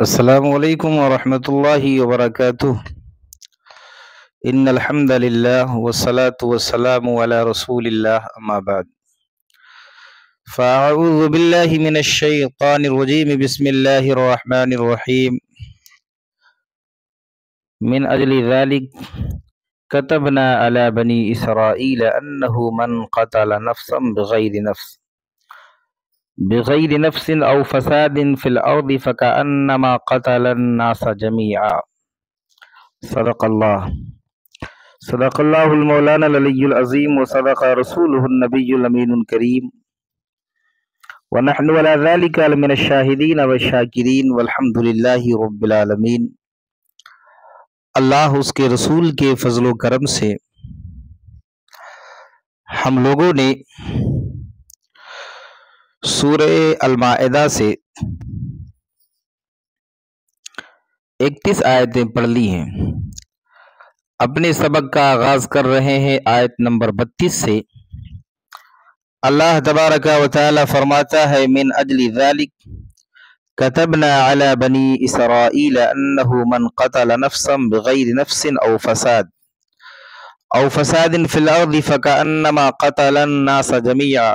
السلام علیکم ورحمۃ اللہ وبرکاتہ۔ ان الحمد للہ والصلاة والسلام علی رسول اللہ اما بعد فاعوذ باللہ من الشیطان الرجیم بسم اللہ الرحمن الرحیم من اجل ذلک كتبنا علی بنی اسرائیل انہ من قتل نفسا بغیر نفس او فساد فی الارض فکأنما قتل الناس جميعا۔ صدق اللہ المولانا العلی العظیم وصدق رسولہ النبی الامین الکریم ونحن على ذلك من الشاہدین والشاکرین والحمد للہ رب العالمین۔ اللہ اس کے رسول کے فضل و کرم سے ہم لوگوں نے سورہ المائدہ سے 31 آیتیں پڑھ لی ہیں۔ اپنے سبق کا آغاز کر رہے ہیں آیت نمبر 32 سے۔ اللہ تبارک و تعالی فرماتا ہے من اجل ذلک كتبنا على بنی اسرائیل انہ من قتل نفسا بغیر نفس او فساد فی الارض فکأنما قتل الناس جميعا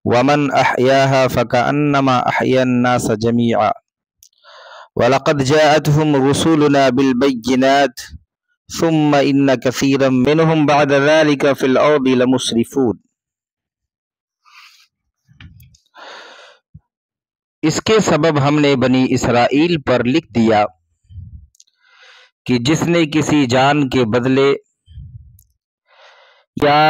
ومن احیاها فکأنما احیا الناس جميعا وَلَقَدْ جَاءَتْهُمْ رُسُولُنَا بِالْبَيِّنَاتِ ثُمَّ إِنَّ كَثِيرًا مِّنْهُمْ بَعْدَ ذَلِكَ فِي الْأَرْضِ لَمُسْرِفُونَ۔ اس کے سبب ہم نے بنی اسرائیل پر لکھ دیا کہ جس نے کسی جان کے بدلے یا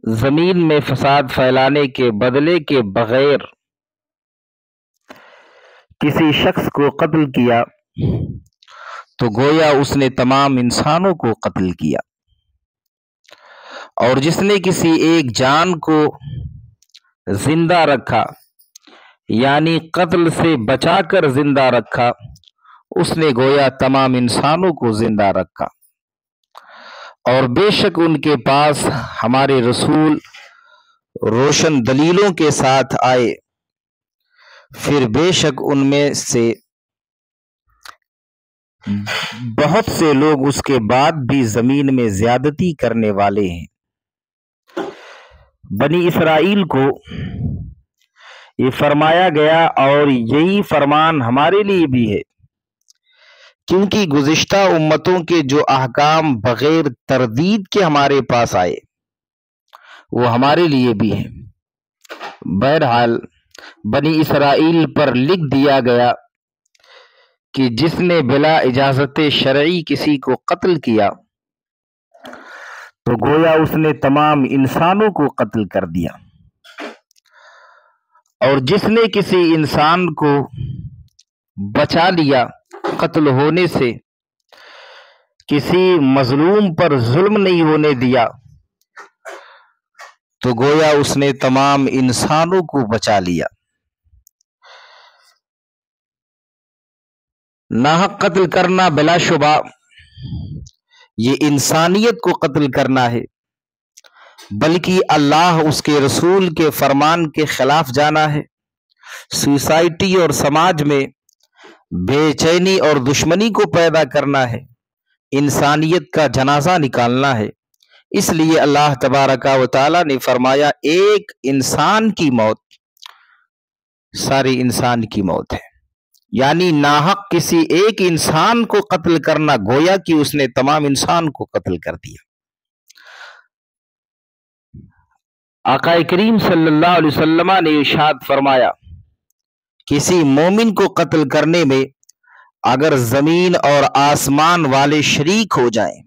زمین میں فساد پھیلانے کے بدلے کے بغیر کسی شخص کو قتل کیا تو گویا اس نے تمام انسانوں کو قتل کیا، اور جس نے کسی ایک جان کو زندہ رکھا یعنی قتل سے بچا کر زندہ رکھا، اس نے گویا تمام انسانوں کو زندہ رکھا۔ اور بے شک ان کے پاس ہمارے رسول روشن دلیلوں کے ساتھ آئے، پھر بے شک ان میں سے بہت سے لوگ اس کے بعد بھی زمین میں زیادتی کرنے والے ہیں۔ بنی اسرائیل کو یہ فرمایا گیا اور یہی فرمان ہمارے لیے بھی ہے، کیونکہ گزشتہ امتوں کے جو احکام بغیر تردید کے ہمارے پاس آئے وہ ہمارے لیے بھی ہیں۔ بہرحال بنی اسرائیل پر لکھ دیا گیا کہ جس نے بلا اجازت شرعی کسی کو قتل کیا تو گویا اس نے تمام انسانوں کو قتل کر دیا، اور جس نے کسی انسان کو بچا لیا قتل ہونے سے، کسی مظلوم پر ظلم نہیں ہونے دیا، تو گویا اس نے تمام انسانوں کو بچا لیا۔ ناحق قتل کرنا بلا شبہ یہ انسانیت کو قتل کرنا ہے، بلکہ اللہ اس کے رسول کے فرمان کے خلاف جانا ہے، سوسائٹی اور سماج میں بے چینی اور دشمنی کو پیدا کرنا ہے، انسانیت کا جنازہ نکالنا ہے۔ اس لیے اللہ تبارک و تعالی نے فرمایا ایک انسان کی موت سارے انسان کی موت ہے، یعنی ناحق کسی ایک انسان کو قتل کرنا گویا کہ اس نے تمام انسان کو قتل کر دیا۔ آقا کریم صلی اللہ علیہ وسلم نے ارشاد فرمایا کسی مومن کو قتل کرنے میں اگر زمین اور آسمان والے شریک ہو جائیں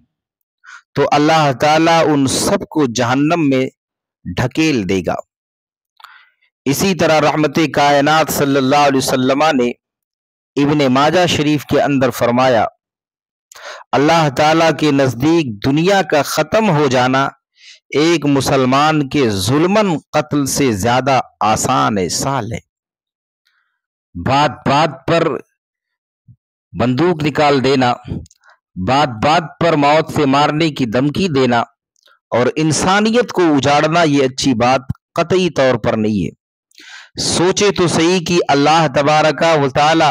تو اللہ تعالیٰ ان سب کو جہنم میں ڈھکیل دے گا۔ اسی طرح رحمت کائنات صلی اللہ علیہ وسلم نے ابن ماجہ شریف کے اندر فرمایا اللہ تعالیٰ کے نزدیک دنیا کا ختم ہو جانا ایک مسلمان کے ظلماً قتل سے زیادہ آسان ہے، سہل ہے۔ بات بات پر بندوق نکال دینا، بات بات پر موت سے مارنے کی دھمکی دینا اور انسانیت کو اجاڑنا یہ اچھی بات قطعی طور پر نہیں ہے۔ سوچے تو صحیح کہ اللہ تبارک و تعالی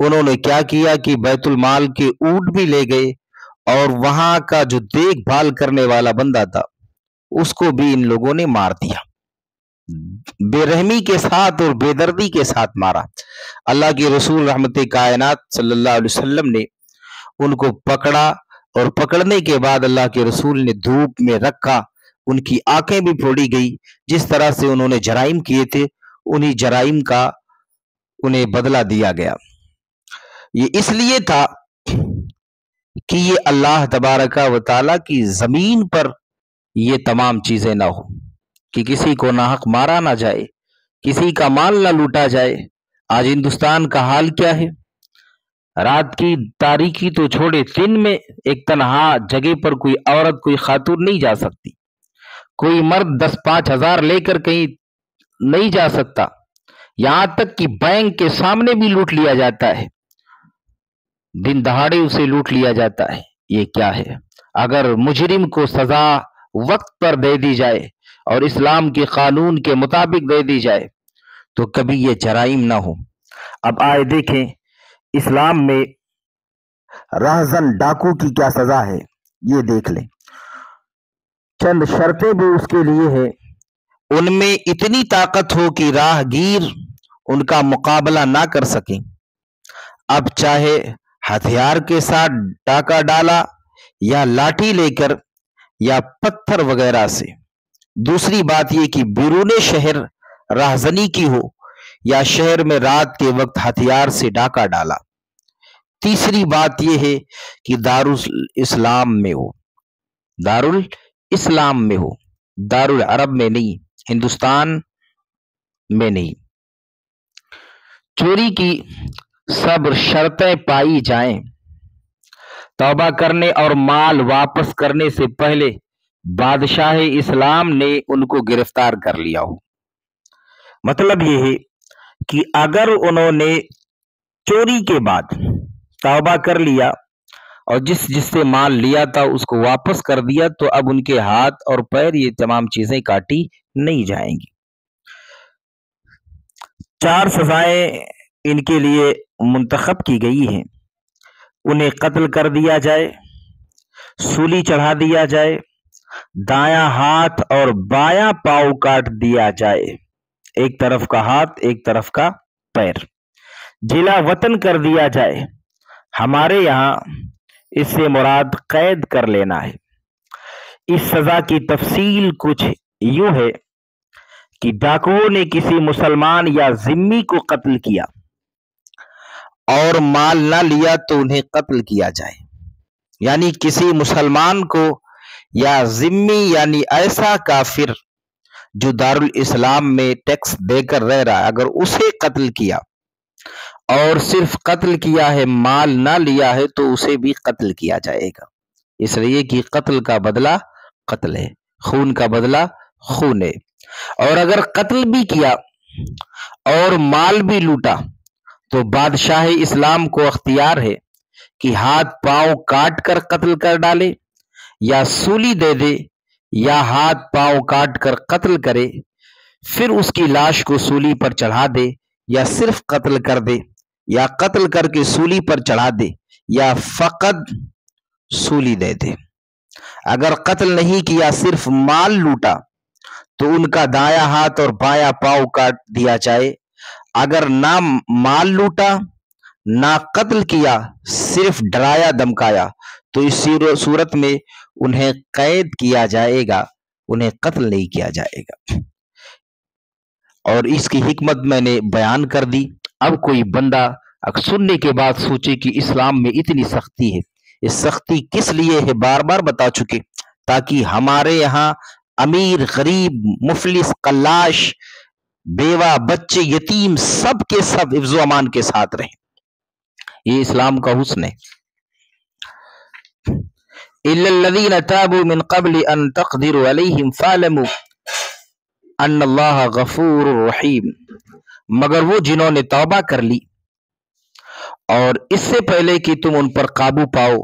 انہوں نے کیا کیا کہ بیت المال کے اونٹ بھی لے گئے اور وہاں کا جو دیکھ بھال کرنے والا بندہ تھا اس کو بھی ان لوگوں نے مار دیا، بے رحمی کے ساتھ اور بے دردی کے ساتھ مارا۔ اللہ کے رسول رحمت کائنات صلی اللہ علیہ وسلم نے ان کو پکڑا، اور پکڑنے کے بعد اللہ کے رسول نے دھوپ میں رکھا، ان کی آنکھیں بھی پھوڑی گئی۔ جس طرح سے انہوں نے جرائم کیے تھے انہی جرائم کا انہیں بدلہ دیا گیا۔ یہ اس لیے تھا کہ یہ اللہ تبارک و تعالیٰ کی زمین پر یہ تمام چیزیں نہ ہو، کہ کسی کو ناحق مارا نہ جائے، کسی کا مال نہ لوٹا جائے۔ آج ہندوستان کا حال کیا ہے؟ رات کی تاریکی تو چھوڑے، دن میں ایک تنہا جگہ پر کوئی عورت، کوئی خاتون نہیں جا سکتی، کوئی مرد 10-5 ہزار لے کر کہیں نہیں جا سکتا، یہاں تک کہ بینک کے سامنے بھی لوٹ لیا جاتا ہے، دن دہاڑے اسے لوٹ لیا جاتا ہے۔ یہ کیا ہے؟ اگر مجرم کو سزا وقت پر دے دی جائے اور اسلام کے قانون کے مطابق دے دی جائے تو کبھی یہ جرائم نہ ہو۔ اب آئے دیکھیں اسلام میں راہزن ڈاکو کی کیا سزا ہے، یہ دیکھ لیں۔ چند شرطیں بھی اس کے لیے ہے، ان میں اتنی طاقت ہو کہ راہ گیر ان کا مقابلہ نہ کر سکیں۔ اب چاہے ہتھیار کے ساتھ ڈاکہ ڈالا یا لاٹھی لے کر یا پتھر وغیرہ سے۔ دوسری بات یہ کہ بیرون شہر راہزنی کی ہو یا شہر میں رات کے وقت ہتھیار سے ڈاکہ ڈالا۔ تیسری بات یہ ہے کہ دارالاسلام میں ہو، دارالاسلام میں ہو، دارالعرب میں نہیں، ہندوستان میں نہیں۔ چوری کی سب شرطیں پائی جائیں، توبہ کرنے اور مال واپس کرنے سے پہلے بادشاہ اسلام نے ان کو گرفتار کر لیا ہو۔ مطلب یہ ہے کہ اگر انہوں نے چوری کے بعد توبہ کر لیا اور جس سے مال لیا تھا اس کو واپس کر دیا تو اب ان کے ہاتھ اور پیر یہ تمام چیزیں کاٹی نہیں جائیں گی۔ 4 سزائیں ان کے لیے منتخب کی گئی ہیں۔ انہیں قتل کر دیا جائے، سولی چڑھا دیا جائے، دایاں ہاتھ اور بایاں پاؤں کاٹ دیا جائے، ایک طرف کا ہاتھ ایک طرف کا پیر، جلا وطن کر دیا جائے۔ ہمارے یہاں اس سے مراد قید کر لینا ہے۔ اس سزا کی تفصیل کچھ یوں ہے کہ ڈاکوؤں نے کسی مسلمان یا ذمی کو قتل کیا اور مال نہ لیا تو انہیں قتل کیا جائے، یعنی کسی مسلمان کو یا ذمی یعنی ایسا کافر جو دارالاسلام میں ٹیکس دے کر رہ رہا ہے، اگر اسے قتل کیا اور صرف قتل کیا ہے، مال نہ لیا ہے تو اسے بھی قتل کیا جائے گا، اس لیے کہ قتل کا بدلہ قتل ہے، خون کا بدلہ خون ہے۔ اور اگر قتل بھی کیا اور مال بھی لوٹا تو بادشاہ اسلام کو اختیار ہے کہ ہاتھ پاؤں کاٹ کر قتل کر ڈالے یا سولی دے دے یا ہاتھ پاؤں کاٹ کر قتل کرے، پھر اس کی لاش کو سولی پر چڑھا دے، یا صرف قتل کر دے یا قتل کر کے سولی پر چڑھا دے یا فقط سولی دے دے۔ اگر قتل نہیں کیا صرف مال لوٹا تو ان کا دایاں ہاتھ اور بایاں پاؤں کاٹ دیا جائے۔ اگر نہ مال لوٹا نہ قتل کیا، صرف ڈرایا دھمکایا تو اس صورت میں انہیں قید کیا جائے گا، انہیں قتل نہیں کیا جائے گا۔ اور اس کی حکمت میں نے بیان کر دی۔ اب کوئی بندہ سننے کے بعد سوچے کہ اسلام میں اتنی سختی ہے، یہ سختی کس لیے ہے؟ بار بار بتا چکے، تاکہ ہمارے یہاں امیر غریب مفلس قلاش بیوہ بچے یتیم سب کے سب حفظ و امان کے ساتھ رہیں۔ یہ اسلام کا حسن ہے۔ إِلَّا الَّذِينَ تَابُوا مِن قَبْلِ أَن تَقْدِرُوا عَلَيْهِمْ فَاعْلَمُوا أَنَّ اللَّهَ غَفُورٌ رَحِيمٌ، مگر وہ جنہوں نے توبہ کر لی اور اس سے پہلے کہ تم ان پر قابو پاؤ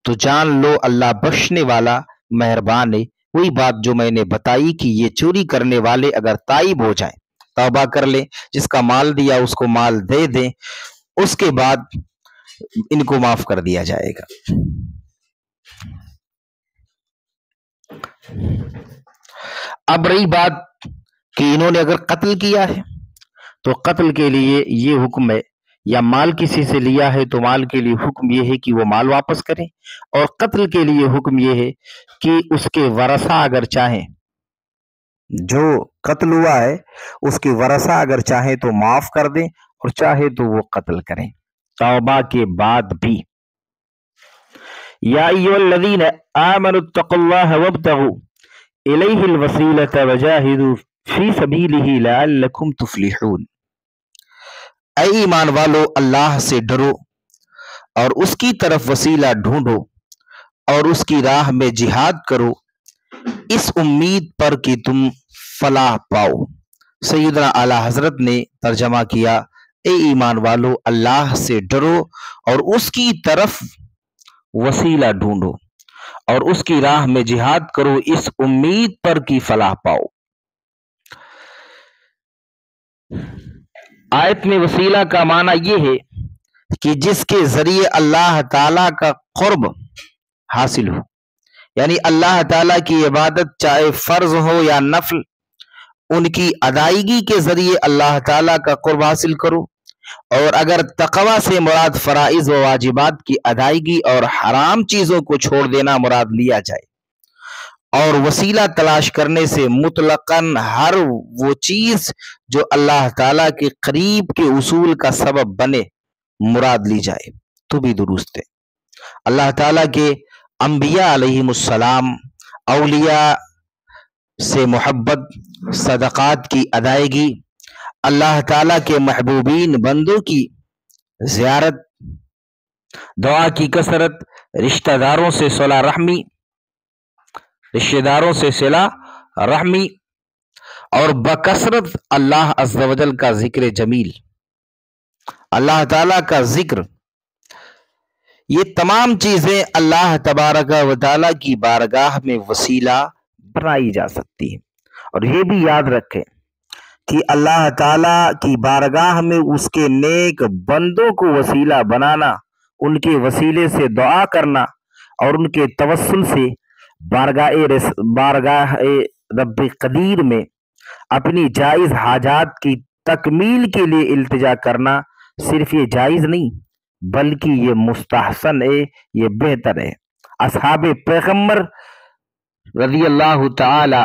تو جان لو اللہ بخشنے والا مہربان ہے۔ وہی بات جو میں نے بتائی کہ یہ چوری کرنے والے اگر تائب ہو جائیں، توبہ کر لیں، جس کا مال دیا اس کو مال دے دیں، اس کے بعد ان کو معاف کر دیا جائے گا۔ اب رہی بات کہ انہوں نے اگر قتل کیا ہے تو قتل کے لیے یہ حکم ہے، یا مال کسی سے لیا ہے تو مال کے لیے حکم یہ ہے کہ وہ مال واپس کریں، اور قتل کے لیے حکم یہ ہے کہ اس کے ورثہ اگر چاہیں، جو قتل ہوا ہے اس کے ورثہ اگر چاہیں تو معاف کر دیں اور چاہے تو وہ قتل کریں توبہ کے بعد بھی۔ یا ایھا الذین آمنوا اتقوا اللہ وابتغوا الیہ الوسیلۃ وجاہدوا فی سبیلہ لعلکم تفلحون۔ اے ایمان والو، اللہ سے ڈرو اور اس کی طرف وسیلہ ڈھونڈو اور اس کی راہ میں جہاد کرو، اس امید پر کہ تم فلاح پاؤ۔ سیدنا اعلی حضرت نے ترجمہ کیا، اے ایمان والو، اللہ سے ڈرو اور اس کی طرف وسیلہ ڈھونڈو اور اس کی راہ میں جہاد کرو، اس امید پر کہ فلاح پاؤ۔ آیت میں وسیلہ کا معنی یہ ہے کہ جس کے ذریعے اللہ تعالی کا قرب حاصل ہو، یعنی اللہ تعالیٰ کی عبادت چاہے فرض ہو یا نفل، ان کی ادائیگی کے ذریعے اللہ تعالیٰ کا قرب حاصل کرو، اور اگر تقوی سے مراد فرائض و واجبات کی ادائیگی اور حرام چیزوں کو چھوڑ دینا مراد لیا جائے، اور وسیلہ تلاش کرنے سے مطلقاً ہر وہ چیز جو اللہ تعالیٰ کے قریب کے اصول کا سبب بنے مراد لی جائے تو بھی درست ہے۔ اللہ تعالیٰ کے انبیاء علیہم السلام، اولیاء سے محبت، صدقات کی ادائیگی، اللہ تعالیٰ کے محبوبین بندوں کی زیارت، دعا کی کثرت، رشتہ داروں سے صلہ رحمی اور بکثرت اللہ عز و جل کا ذکر جمیل، اللہ تعالیٰ کا ذکر، یہ تمام چیزیں اللہ تبارک و تعالیٰ کی بارگاہ میں وسیلہ بنائی جا سکتی ہیں۔ اور یہ بھی یاد رکھیں کہ اللہ تعالیٰ کی بارگاہ میں اس کے نیک بندوں کو وسیلہ بنانا، ان کے وسیلے سے دعا کرنا اور ان کے توسل سے بارگاہ رب قدیر میں اپنی جائز حاجات کی تکمیل کے لیے التجا کرنا صرف یہ جائز نہیں بلکہ یہ مستحسن ہے، یہ بہتر ہے۔ اصحاب پیغمبر رضی اللہ تعالی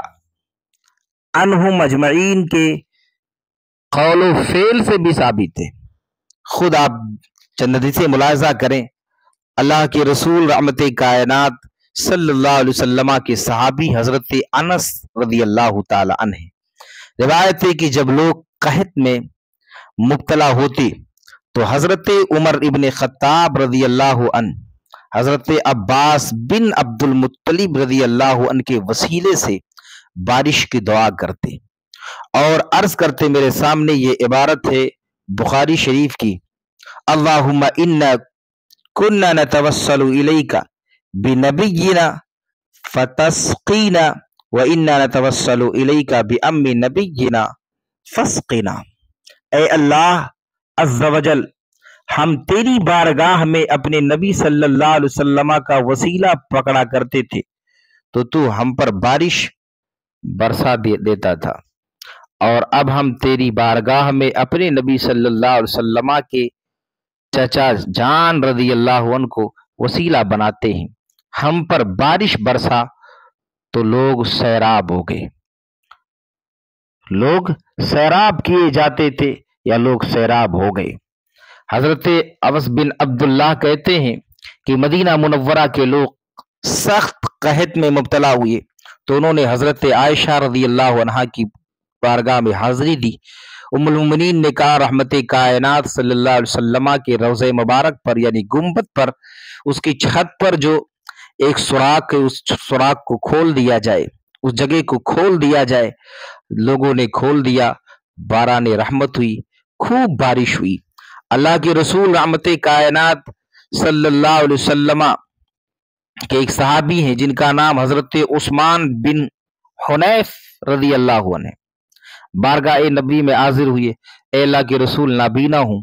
عنہم اجمعین کے قول و فعل سے بھی ثابت ہے۔ خود آپ چند حدیثیں ملاحظہ کریں، اللہ کے رسول رحمت کائنات صلی اللہ علیہ وسلم کے صحابی حضرت انس رضی اللہ تعالی عنہ، روایت ہے کہ جب لوگ قحط میں مبتلا ہوتے تو حضرت عمر ابن خطاب رضی اللہ عنہ حضرت عباس بن عبد المطلب رضی اللہ عنہ کے وسیلے سے بارش کی دعا کرتے اور عرض کرتے، میرے سامنے یہ عبارت ہے بخاری شریف کی، اللہم انا کننا نتوسل الیک بنبینا فتسقینا وانا نتوسل الیک بام نبینا فاسقنا۔ اے اللہ عز و جل، ہم تیری بارگاہ میں اپنے نبی صلی اللہ علیہ وسلم کا وسیلہ پکڑا کرتے تھے تو ہم پر بارش برسا دیتا تھا، اور اب ہم تیری بارگاہ میں اپنے نبی صلی اللہ علیہ وسلم کے چچا جان رضی اللہ عنہ کو وسیلہ بناتے ہیں، ہم پر بارش برسا تو لوگ سیراب ہو گئے، لوگ سیراب کیے جاتے تھے یا لوگ سیراب ہو گئے۔ حضرت اوس بن عبداللہ کہتے ہیں کہ مدینہ منورہ کے لوگ سخت قحط میں مبتلا ہوئے تو انہوں نے حضرت عائشہ رضی اللہ عنہا کی بارگاہ میں حاضری دی۔ ام المؤمنین نے کہا، رحمت کائنات صلی اللہ علیہ وسلم کے روضہ مبارک پر یعنی گنبد پر اس کی چھت پر جو ایک سوراخ ہے، اس سوراخ کو کھول دیا جائے، اس جگہ کو کھول دیا جائے۔ لوگوں نے کھول دیا، باران رحمت ہوئی، خوب بارش ہوئی۔ اللہ کے رسول رحمت کائنات صلی اللہ علیہ وسلم کے ایک صحابی ہیں جن کا نام حضرت عثمان بن حنیف رضی اللہ عنہ، بارگاہ نبی میں حاضر ہوئے، اے اللہ کے رسول، نابینا ہوں،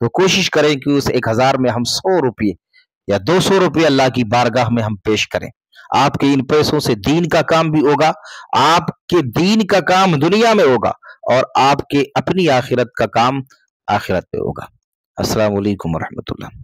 تو کوشش کریں کہ اس 1000 میں ہم 100 روپے یا 200 روپے اللہ کی بارگاہ میں ہم پیش کریں. آپ کے ان پیسوں سے دین کا کام بھی ہوگا، آپ کے دین کا کام دنیا میں ہوگا، اور آپ کے اپنی آخرت کا کام آخرت میں ہوگا. السلام علیکم ورحمۃ اللہ.